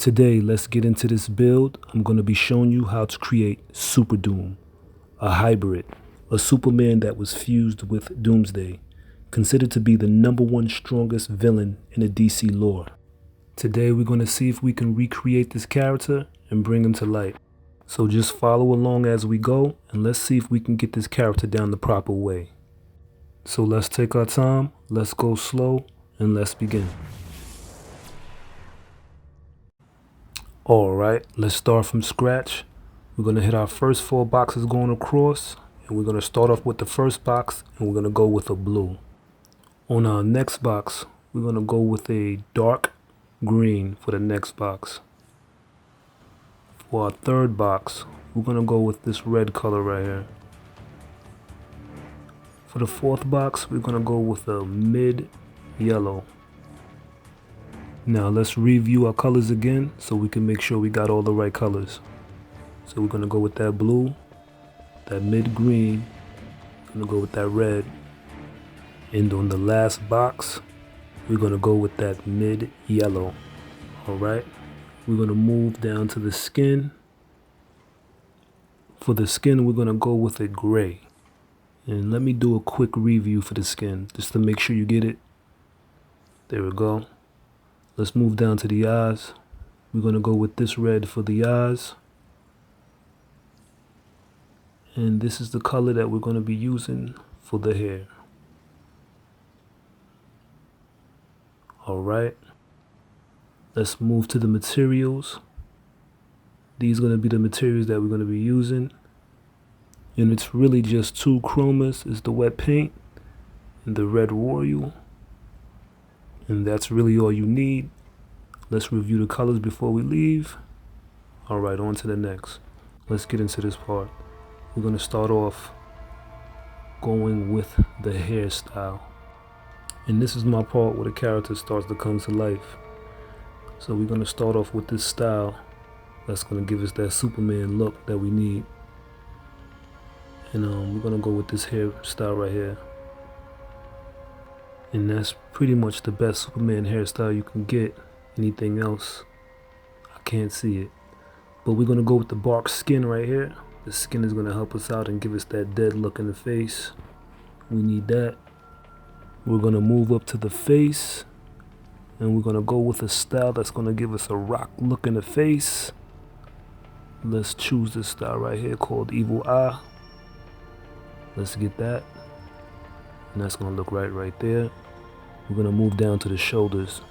Today, let's get into this build. I'm going to be showing you how to create Superdoom, a hybrid, a Superman that was fused with Doomsday, considered to be the #1 strongest villain in the DC lore. Today, we're going to see if we can recreate this character and bring him to life. So just follow along as we go, and let's see if we can get this character down the proper way. So let's take our time, let's go slow, and let's begin. Alright, let's start from scratch. We're going to hit our first 4 boxes going across, and we're going to start off with the first box, and we're going to go with a blue. On our next box, we're going to go with a dark green for the next box. For our third box, we're going to go with this red color right here. For the fourth box, we're going to go with a mid yellow. Now let's review our colors again so we can make sure we got all the right colors. So we're going to go with that blue, that mid green, going to go with that red, and on the last box we're going to go with that mid yellow. Alright, we're going to move down to the skin. For the skin we're going to go with a gray. And let me do a quick review for the skin just to make sure you get it. There we go. Let's move down to the eyes. We're going to go with this red for the eyes. And this is the color that we're going to be using for the hair. Alright. Let's move to the materials. These are going to be the materials that we're going to be using. And it's really just 2 chromas. It's the wet paint and the red royal. And that's really all you need. Let's review the colors before we leave. Alright, on to the next. Let's get into this part. We're going to start off going with the hairstyle. And this is my part where the character starts to come to life. So we're going to start off with this style. That's going to give us that Superman look that we need. And we're going to go with this hairstyle right here. And that's pretty much the best Superman hairstyle you can get. Anything else, I can't see it. But we're going to go with the bark skin right here. The skin is going to help us out and give us that dead look in the face. We need that. We're going to move up to the face. And we're going to go with a style that's going to give us a rock look in the face. Let's choose this style right here called Evil Eye. Let's get that. And that's going to look right there. We're going to move down to the shoulders.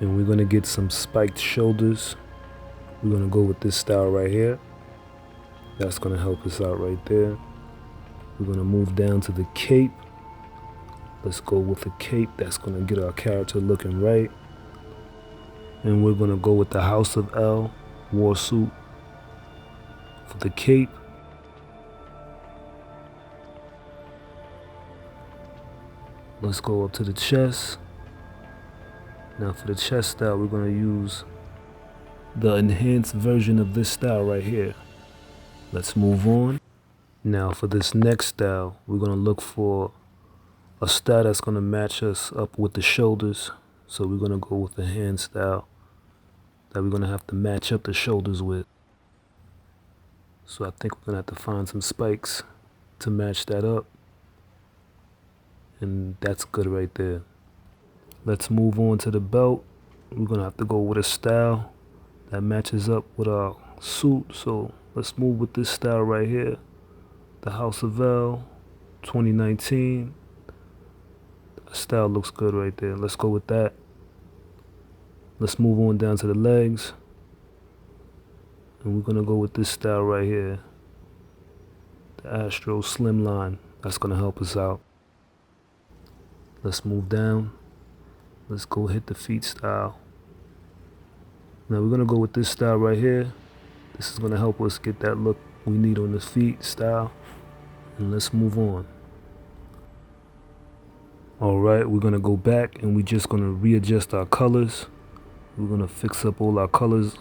And we're going to get some spiked shoulders. We're going to go with this style right here. That's going to help us out right there. We're going to move down to the cape. Let's go with the cape. That's going to get our character looking right. And we're going to go with the House of L war suit for the cape. Let's go up to the chest. Now for the chest style, we're going to use the enhanced version of this style right here. Let's move on. Now for this next style, we're going to look for a style that's going to match us up with the shoulders. So we're going to go with the hand style that we're going to have to match up the shoulders with. So I think we're going to have to find some spikes to match that up. And that's good right there. Let's move on to the belt. We're going to have to go with a style that matches up with our suit. So let's move with this style right here. The House of L 2019. That style looks good right there. Let's go with that. Let's move on down to the legs. And we're going to go with this style right here. The Astro Slimline. That's going to help us out. Let's move down. Let's go hit the feet style. Now we're going to go with this style right here. This is going to help us get that look we need on the feet style. And let's move on. Alright, we're going to go back and we're just going to readjust our colors. We're going to fix up all our colors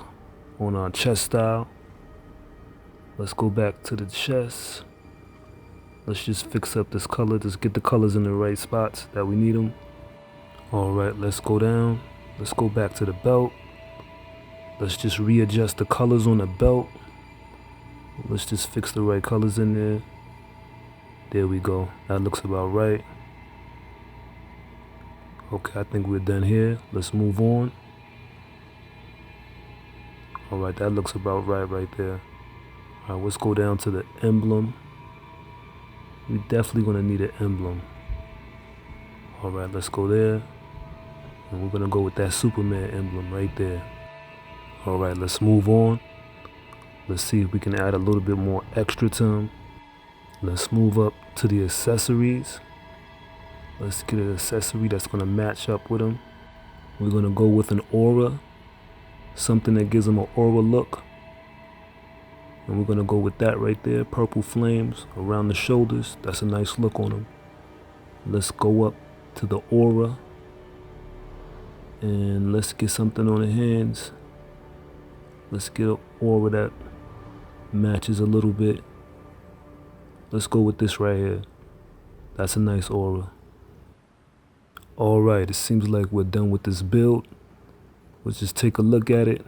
on our chest style. Let's go back to the chest. Let's just fix up this color. Just get the colors in the right spots that we need them. Alright, let's go down. Let's go back to the belt. Let's just readjust the colors on the belt. Let's just fix the right colors in there. There we go. That looks about right. Okay, I think we're done here. Let's move on. Alright, that looks about right there. Alright, let's go down to the emblem. We're definitely gonna need an emblem. Alright, let's go there. And we're gonna go with that Superman emblem right there. Alright, let's move on. Let's see if we can add a little bit more extra to them. Let's move up to the accessories. Let's get an accessory that's gonna match up with them. We're gonna go with an aura. Something that gives them an aura look. And we're gonna go with that right there. Purple flames around the shoulders. That's a nice look on them. Let's go up to the aura. And let's get something on the hands. Let's get an aura that matches a little bit. Let's go with this right here. That's a nice aura. Alright, it seems like we're done with this build. Let's just take a look at it.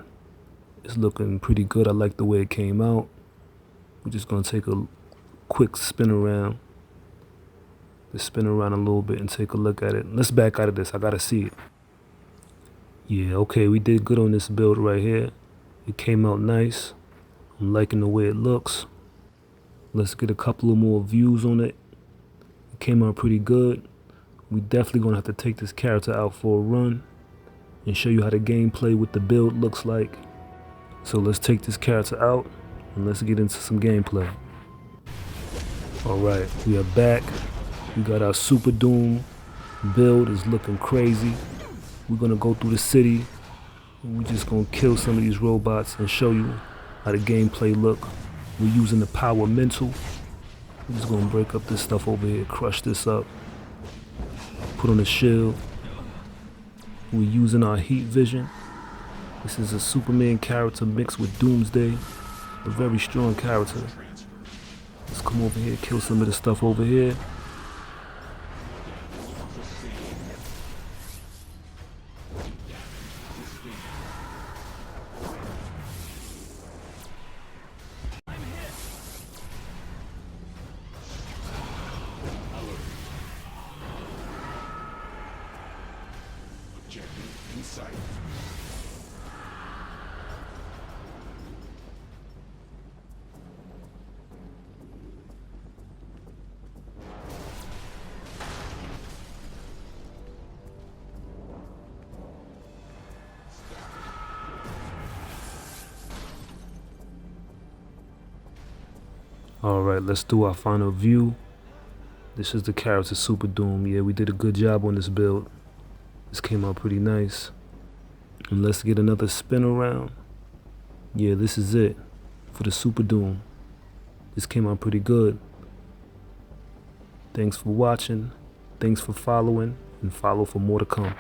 It's looking pretty good. I like the way it came out. We're just gonna take a quick spin around. Let's spin around a little bit and take a look at it. Let's back out of this. I gotta see it. Yeah, okay, we did good on this build right here. It came out nice. I'm liking the way it looks. Let's get a couple of more views on it. It came out pretty good. We definitely gonna have to take this character out for a run and show you how the gameplay with the build looks like. So let's take this character out and let's get into some gameplay. Alright, we are back. We got our Superdoom build. Is looking crazy. We're gonna go through the city and we're just gonna kill some of these robots and show you how the gameplay look. We're using the power mental. We're just gonna break up this stuff over here, crush this up. Put on a shield. We're using our heat vision. This is a Superman character mixed with Doomsday. A very strong character. Let's come over here, kill some of the stuff over here. Alright, let's do our final view. This is the character Superdoom. Yeah, we did a good job on this build. This came out pretty nice. And let's get another spin around. Yeah, this is it for the Superdoom. This came out pretty good. Thanks for watching. Thanks for following. And follow for more to come.